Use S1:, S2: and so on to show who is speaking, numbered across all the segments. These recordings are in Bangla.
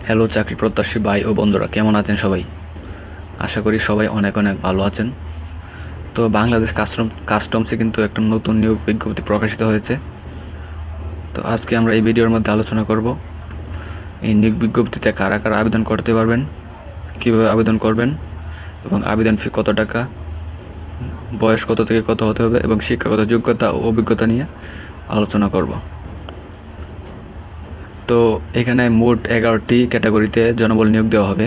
S1: হ্যালো চাকরি প্রত্যাশী ভাই ও বন্ধুরা, কেমন আছেন সবাই? আশা করি সবাই অনেক অনেক ভালো আছেন। তো বাংলাদেশ কাস্টমসে কিন্তু একটা নতুন নিয়োগ বিজ্ঞপ্তি প্রকাশিত হয়েছে। তো আজকে আমরা এই ভিডিওর মধ্যে আলোচনা করব এই নিয়োগ বিজ্ঞপ্তিতে কারা কারা আবেদন করতে পারবেন, কীভাবে আবেদন করবেন এবং আবেদন ফি কত টাকা, বয়স কত থেকে কত হতে হবে এবং শিক্ষাগত যোগ্যতা ও অভিজ্ঞতা নিয়ে আলোচনা করব। তো এখানে মোট 11টি ক্যাটাগরিতে জনবল নিয়োগ দেওয়া হবে।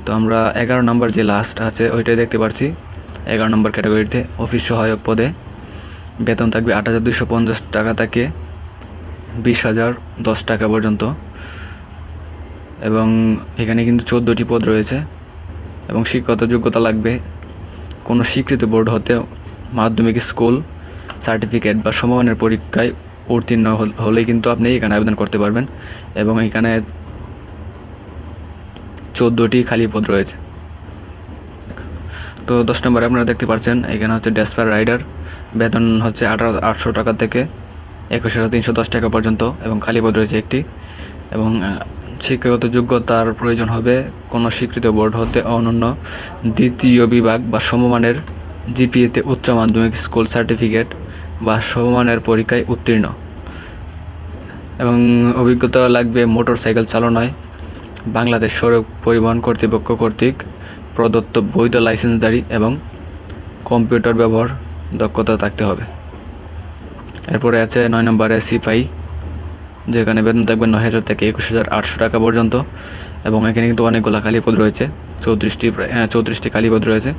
S1: তো আমরা 11 নম্বর যে লাস্ট আছে ওইটাই দেখতে পাচ্ছি। 11 নম্বর ক্যাটাগরিতে অফিস সহায়ক পদে বেতন থাকবে 8,250 টাকা থেকে 20,010 টাকা পর্যন্ত, এবং এখানে কিন্তু 14টি পদ রয়েছে এবং শিক্ষাগত যোগ্যতা লাগবে কোনো স্বীকৃত বোর্ড হতে মাধ্যমিক স্কুল সার্টিফিকেট বা সমমানের পরীক্ষায় উত্তীর্ণ হলেই কিন্তু আপনি এখানে আবেদন করতে পারবেন। এবং এখানে 14টি খালি পদ রয়েছে। তো 10 নম্বরে আপনারা দেখতে পাচ্ছেন এখানে হচ্ছে ড্যাসপার রাইডার, বেতন হচ্ছে 18,800 টাকা থেকে 21,310 টাকা পর্যন্ত এবং খালি পদ রয়েছে একটি। এবং শিক্ষাগত যোগ্যতার প্রয়োজন হবে কোনো স্বীকৃত বোর্ড হতে অনন্য দ্বিতীয় বিভাগ বা সমমানের জিপিএতে উচ্চ মাধ্যমিক স্কুল সার্টিফিকেট বা সমমানের পরীক্ষায় উত্তীর্ণ, এবং অভিজ্ঞতা লাগবে মোটর সাইকেল চালনায় বাংলাদেশ সড়ক পরিবহন কর্তৃপক্ষ কর্তৃক প্রদত্ত বৈধ লাইসেন্সধারী এবং কম্পিউটার ব্যবহার দক্ষতা থাকতে হবে। এরপরে আছে 9 নম্বরে সিপাহি, যেখানে বেতন থাকবে 9,000 থেকে 21,800 টাকা পর্যন্ত এবং এখানে কিন্তু অনেকগুলো খালি পদ রয়েছে, 34টি খালি পদ রয়েছে।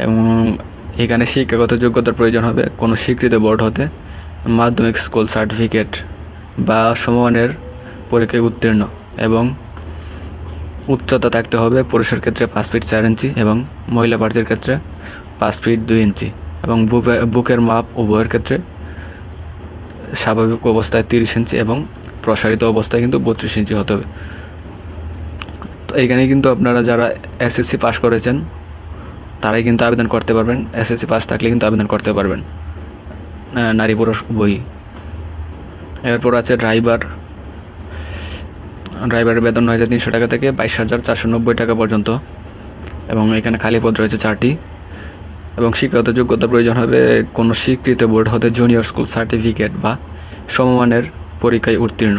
S1: এবং এখানে শিক্ষাগত যোগ্যতার প্রয়োজন হবে কোনো স্বীকৃত বোর্ড হতে মাধ্যমিক স্কুল সার্টিফিকেট বা সমমানের পরীক্ষায় উত্তীর্ণ, এবং উচ্চতা থাকতে হবে পুরুষের ক্ষেত্রে 5 ফিট 4 ইঞ্চি এবং মহিলা প্রার্থীর ক্ষেত্রে 5 ফিট 2 ইঞ্চি, এবং বুকের মাপ উভয়ের ক্ষেত্রে স্বাভাবিক অবস্থায় 30 ইঞ্চি এবং প্রসারিত অবস্থায় কিন্তু 32 ইঞ্চি হতে হবে। তো এইখানে কিন্তু আপনারা যারা এসএসসি পাস করেছেন তারাই কিন্তু আবেদন করতে পারবেন। এসএসসি পাস থাকলে কিন্তু আবেদন করতে পারবেন, নারী পুরুষ উভয়ই। এরপর আছে ড্রাইভারের বেতন 9,300 টাকা থেকে 22,490 টাকা পর্যন্ত এবং এখানে খালি পদ রয়েছে 4টি। এবং শিক্ষাগত যোগ্যতা প্রয়োজন হবে কোনো স্বীকৃত বোর্ড হতে জুনিয়র স্কুল সার্টিফিকেট বা সমমানের পরীক্ষায় উত্তীর্ণ,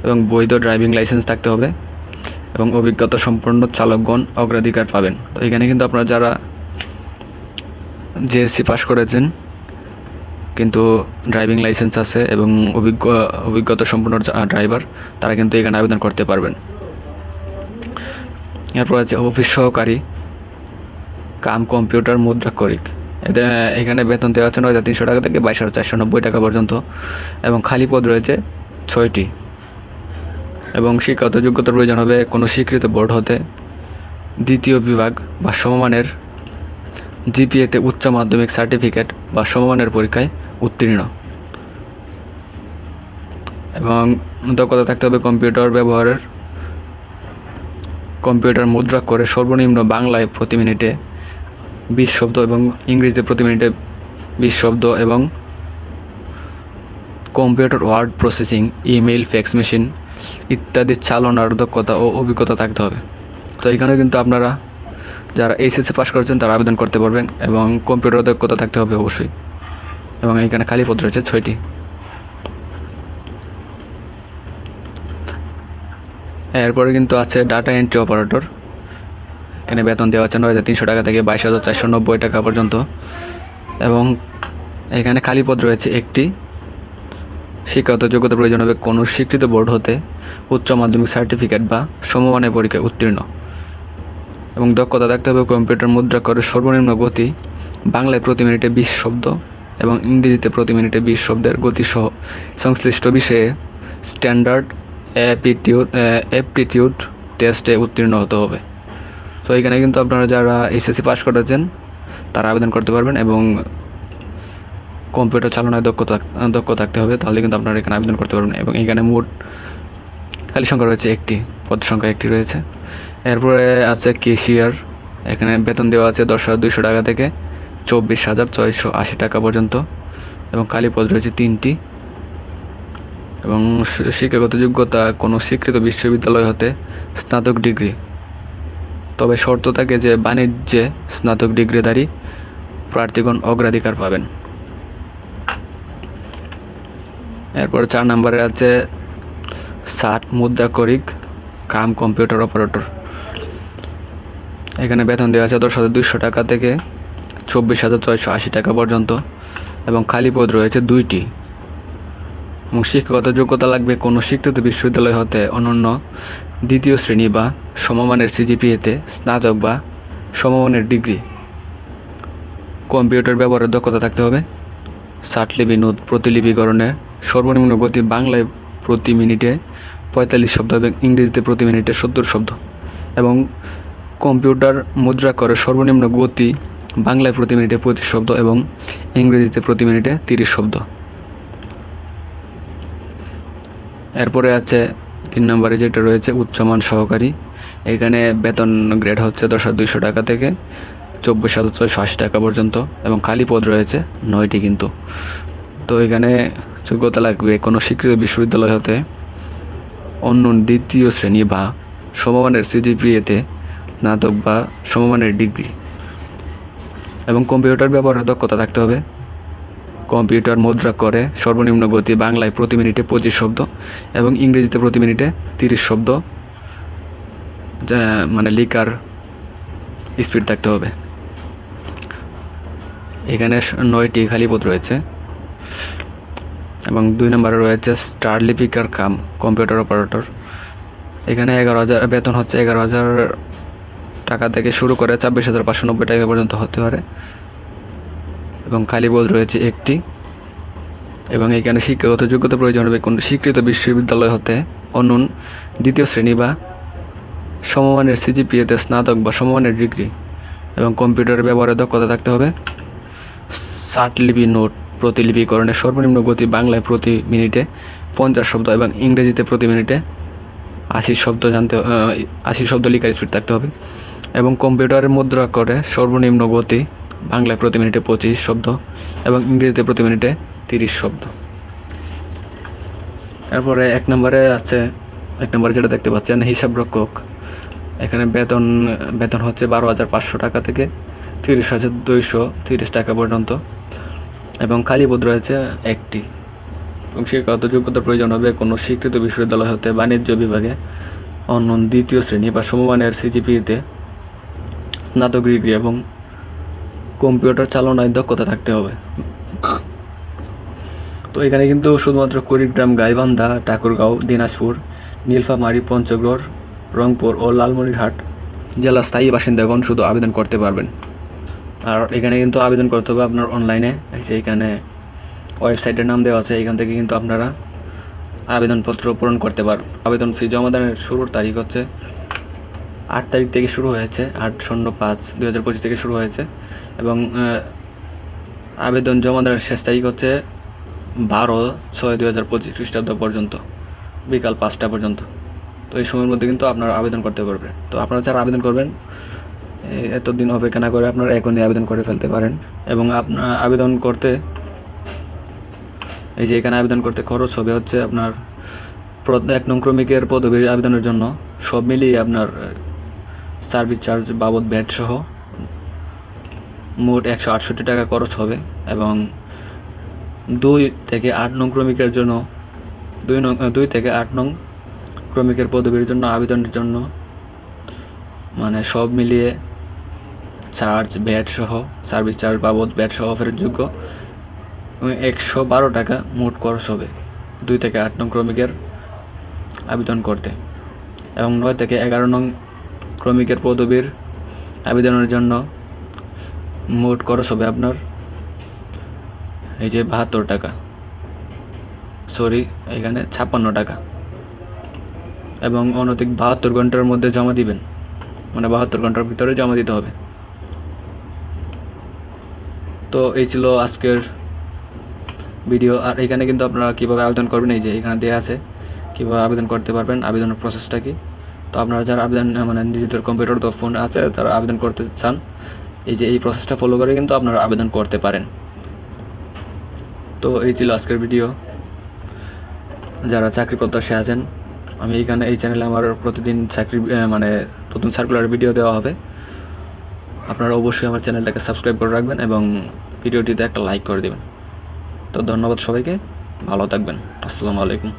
S1: এবং বৈধ ড্রাইভিং লাইসেন্স থাকতে হবে এবং অভিজ্ঞতা সম্পন্ন চালকগণ অগ্রাধিকার পাবেন। তো এখানে কিন্তু আপনারা যারা জেএসসি পাস করেছেন কিন্তু ড্রাইভিং লাইসেন্স আছে এবং অভিজ্ঞতা সম্পন্ন ড্রাইভার, তারা কিন্তু এখানে আবেদন করতে পারবেন। এরপর আছে অফিস সহকারী কাম কম্পিউটার মুদ্রাক্ষরিক, এখানে বেতন দেওয়া আছে 9,300 টাকা থেকে 22,490 টাকা পর্যন্ত এবং খালি পদ রয়েছে 6টি। এবং শিক্ষাগত যোগ্যতার প্রয়োজন হবে কোনো স্বীকৃত বোর্ড হতে দ্বিতীয় বিভাগ বা সমমানের জিপিএতে উচ্চ মাধ্যমিক সার্টিফিকেট বা সমমানের পরীক্ষায় উত্তীর্ণ, এবং দক্ষতা থাকতে হবে কম্পিউটার মুদ্রা করে সর্বনিম্ন বাংলায় প্রতি মিনিটে 20 শব্দ এবং ইংরেজিতে প্রতি মিনিটে 20 শব্দ এবং computer word processing, email, fax machine ইত্যাদি চালনার দক্ষতা ও অভিজ্ঞতা থাকতে হবে। তো এখানে কিন্তু আপনারা যারা এইচএসসি পাস করেছেন তারা আবেদন করতে পারবেন এবং কম্পিউটার দক্ষতা থাকতে হবে অবশ্যই। এবং এখানে খালি পদ রয়েছে 6টি। এরপরে কিন্তু আছে ডাটা এন্ট্রি অপারেটর, এখানে বেতন দেওয়া আছে 9,300 টাকা থেকে 22,490 টাকা পর্যন্ত এবং এখানে খালি পদ রয়েছে একটি। শিক্ষাগত যোগ্যতা প্রয়োজন হবে কোনো স্বীকৃত বোর্ড হতে উচ্চ মাধ্যমিক সার্টিফিকেট বা সমমানের পরীক্ষায় উত্তীর্ণ, এবং দক্ষতা থাকতে হবে কম্পিউটার মুদ্রা করে সর্বনিম্ন গতি বাংলায় প্রতি মিনিটে 20 শব্দ এবং ইংরেজিতে প্রতি মিনিটে 20 শব্দের গতিসহ সংশ্লিষ্ট বিষয়ে স্ট্যান্ডার্ড অ্যাপটিটিউড টেস্টে উত্তীর্ণ হতে হবে। তো এখানে কিন্তু আপনারা যারা এসএসসি পাস করেছেন তারা আবেদন করতে পারবেন এবং কম্পিউটার চালনায় দক্ষ থাকতে হবে, তাহলে কিন্তু আপনারা এখানে আবেদন করতে পারবেন। এবং এখানে মোট খালি সংখ্যা রয়েছে একটি, পদ সংখ্যা একটি রয়েছে। এরপরে আছে ক্যাশিয়ার, এখানে বেতন দেওয়া আছে 10,200 টাকা থেকে 24,680 টাকা পর্যন্ত এবং খালি পদ রয়েছে 3টি। এবং শিক্ষাগত যোগ্যতা কোনো স্বীকৃত বিশ্ববিদ্যালয় হতে স্নাতক ডিগ্রি, তবে শর্ত থাকে যে বাণিজ্যে স্নাতক ডিগ্রিধারী প্রার্থীগণ অগ্রাধিকার পাবেন। এরপর 4 নম্বরে আছে ষাট মুদ্রাক্ষরিক কাম কম্পিউটার অপারেটর। এখানে বেতন দেওয়া আছে 10,200 টাকা থেকে 24,680 টাকা পর্যন্ত এবং খালি পদ রয়েছে 2টি। এবং শিক্ষাগত যোগ্যতা লাগবে কোনো স্বীকৃত বিশ্ববিদ্যালয় হতে অনন্য দ্বিতীয় শ্রেণী বা সমমানের সিজিপিএতে স্নাতক বা সমমানের ডিগ্রি। কম্পিউটার ব্যবহারের দক্ষতা থাকতে হবে। 60 লিপি নোট প্রতিলিপিকরণে সর্বনিম্ন গতি বাংলায় প্রতি মিনিটে 45 শব্দ এবং ইংরেজিতে প্রতি মিনিটে 70 শব্দ, এবং কম্পিউটার মুদ্রাক্ষরে সর্বনিম্ন গতি বাংলায় প্রতি মিনিটে 25 শব্দ এবং ইংরেজিতে প্রতি মিনিটে 30 শব্দ। এরপরে আছে 3 নম্বরে যেটা রয়েছে উচ্চমান সহকারী। এখানে বেতন গ্রেড হচ্ছে 10,200 টাকা থেকে 24,680 টাকা পর্যন্ত এবং খালি পদ রয়েছে 9টি কিন্তু। তো এখানে যোগ্যতা লাগবে কোনো স্বীকৃত বিশ্ববিদ্যালয় হতে অন্য দ্বিতীয় শ্রেণী বা সমমানের সিজিপিএতে স্নাতক বা সমমানের ডিগ্রি, এবং কম্পিউটার ব্যবহারের দক্ষতা থাকতে হবে। কম্পিউটার মুদ্রা করে সর্বনিম্ন গতি বাংলায় প্রতি মিনিটে 25 শব্দ এবং ইংরেজিতে প্রতি মিনিটে 30 শব্দ, যা মানে লিখার স্পিড থাকতে হবে। এখানে 9টি খালি পদ রয়েছে। এবং 2 নম্বরে রয়েছে স্টার লিপিকার কাম কম্পিউটার অপারেটর। এখানে 11,000 বেতন হচ্ছে 11,000 টাকা থেকে শুরু করে 26,590 টাকা পর্যন্ত হতে পারে এবং খালি পদ রয়েছে 1টি। এবং এখানে শিক্ষাগত যোগ্যতা প্রয়োজন হবে কোনো স্বীকৃত বিশ্ববিদ্যালয় হতে অন্য দ্বিতীয় শ্রেণী বা সমমানের সিজিপিএতে স্নাতক বা সমমানের ডিগ্রি, এবং কম্পিউটার ব্যবহারের দক্ষতা থাকতে হবে। 60 লিপি নোট প্রতিলিপিকরণে সর্বনিম্ন গতি বাংলায় প্রতি মিনিটে 50 শব্দ এবং ইংরেজিতে প্রতি মিনিটে 80 শব্দ লিখার স্পিড থাকতে হবে, এবং কম্পিউটারের মুদ্রা করে সর্বনিম্ন গতি বাংলায় প্রতি মিনিটে 25 শব্দ এবং ইংরেজিতে প্রতি মিনিটে 30 শব্দ। এরপরে 1 নম্বরে যেটা দেখতে পাচ্ছেন হিসাবরক্ষক। এখানে বেতন হচ্ছে 12,500 টাকা থেকে 30,230 টাকা পর্যন্ত এবং খালি পদ রয়েছে 1টি। এবং শিক্ষাগত যোগ্যতার প্রয়োজন হবে কোনো স্বীকৃত বিশ্ববিদ্যালয় হতে বাণিজ্য বিভাগে অন্য দ্বিতীয় শ্রেণী বা সমমানের সিজিপিএতে স্নাতক ডিগ্রি এবং কম্পিউটার চালনায় দক্ষতা থাকতে হবে। তো এখানে কিন্তু শুধুমাত্র কুড়িগ্রাম, গাইবান্ধা, ঠাকুরগাঁও, দিনাজপুর, নীলফামারী, পঞ্চগড়, রংপুর ও লালমনিরহাট জেলার স্থায়ী বাসিন্দাগণ শুধু আবেদন করতে পারবেন। আর এখানে কিন্তু আবেদন করতে হবে আপনার অনলাইনে। এখানে ওয়েবসাইটের নাম দেওয়া আছে, এখান থেকে কিন্তু আপনারা আবেদনপত্র পূরণ করতে পারবেন। আবেদন ফি জমাদানের শুরুর তারিখ হচ্ছে 8 তারিখ থেকে শুরু হয়েছে, 8/05/2025 থেকে শুরু হয়েছে এবং আবেদন জমাদানের শেষ তারিখ হচ্ছে 12/6/2025 খ্রিস্টাব্দ পর্যন্ত, বিকাল 5টা পর্যন্ত। তো এই সময়ের মধ্যে কিন্তু আপনারা আবেদন করতে পারবেন। তো আপনারা যারা আবেদন করবেন এতদিন অপেক্ষা না করে আপনারা এখনই আবেদন করে ফেলতে পারেন। এবং আপনার আবেদন করতে এখানে আবেদন করতে খরচ হবে হচ্ছে আপনার 1 নং ক্রমিকের পদবীর আবেদনের জন্য সব মিলিয়ে আপনার সার্ভিস চার্জ বাবদ ভ্যাট সহ মোট 168 টাকা খরচ হবে। এবং 2 থেকে 8 নং ক্রমিকের জন্য 2 থেকে 8 নং ক্রমিকের পদবীর জন্য আবেদনের জন্য মানে সব মিলিয়ে চার্জ ভ্যাট সহ সার্ভিস চার্জ বাবদ ভ্যাট সহ ফেরতযোগ্য 112 টাকা মোট খরচ হবে 2 থেকে 8 নং ক্রমিকের আবেদন করতে। এবং 9 থেকে 11 নং ক্রমিকের পদবীর আবেদনের জন্য মোট খরচ হবে আপনার 72 টাকা, এখানে 56 টাকা, এবং অনধিক 72 ঘন্টার মধ্যে জমা দিবেন, মানে 72 ঘন্টার ভিতরে জমা দিতে হবে। তো এই ছিল আজকের ভিডিও। আর এখানে কিন্তু আপনারা কীভাবে আবেদন করবেন এখানে দেওয়া আছে কীভাবে আবেদন করতে পারবেন, আবেদনের প্রসেসটা কি। তো আপনারা যারা আবেদন মানে নিজেদের কম্পিউটার তো ফোন আছে তারা আবেদন করতে চান, এই প্রসেসটা ফলো করে কিন্তু আপনারা আবেদন করতে পারেন। তো এই ছিল আজকের ভিডিও। যারা চাকরি প্রত্যাশী আছেন, আমি এই চ্যানেলে আমার প্রতিদিন চাকরি মানে নতুন সার্কুলার ভিডিও দেওয়া হবে। আপনারা অবশ্যই আমার চ্যানেলটাকে সাবস্ক্রাইব করে রাখবেন এবং ভিডিওটিতে একটা লাইক করে দেবেন। তো ধন্যবাদ সবাইকে, ভালো থাকবেন। আসসালামু আলাইকুম।